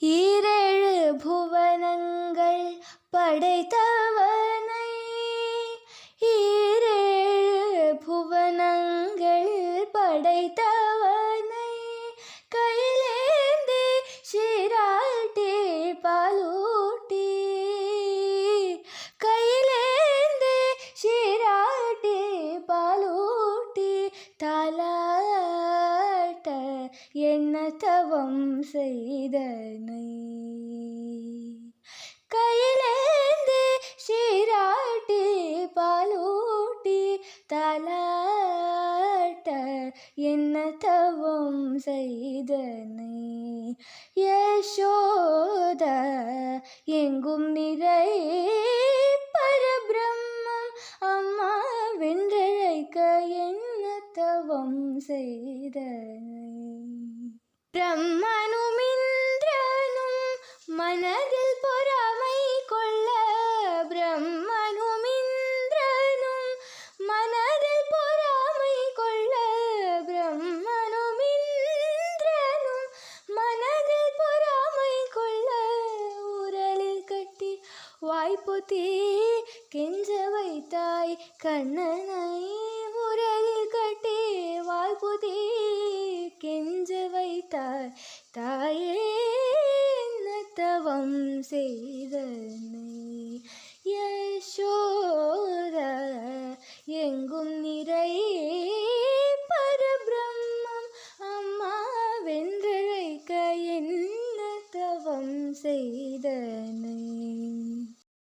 ஈரேழு புவனங்கள் படைத்தவனை, ஈரேழு புவனங்கள் படைத்தவனை, கையிலேந்தி சீராட்டி பாலூட்டி, கையிலேந்தி சீராட்டி பாலூட்டி, தாலாட்ட என்ன தவம் செய்தனை, கையிலேந்தி சீராட்டி பாலூட்டி, தாலாட்ட என்ன தவம் செய்தனை. யசோத எங்கும் நிறை பரபிரம்மம் அம்மா வென்றழைக்க என்ன தவம் செய்தனை. பிரம்மனும் இந்திரனும் மனதில் பொறாமை கொள்ள, பிரம்மனும் இந்திரனும் மனதில் பொறாமை கொள்ள, பிரம்மனும் இந்திரனும் மனதில் பொறாமை கொள்ள, உரலில் கட்டி வாய்ப்புத்தி கெஞ்ச வைத்தாய் கண்ணனை, உரலில் கட்டி வாய்ப்புத்தி கெஞ்ச வைத்தாய் தாயே என்ன தவம் செய்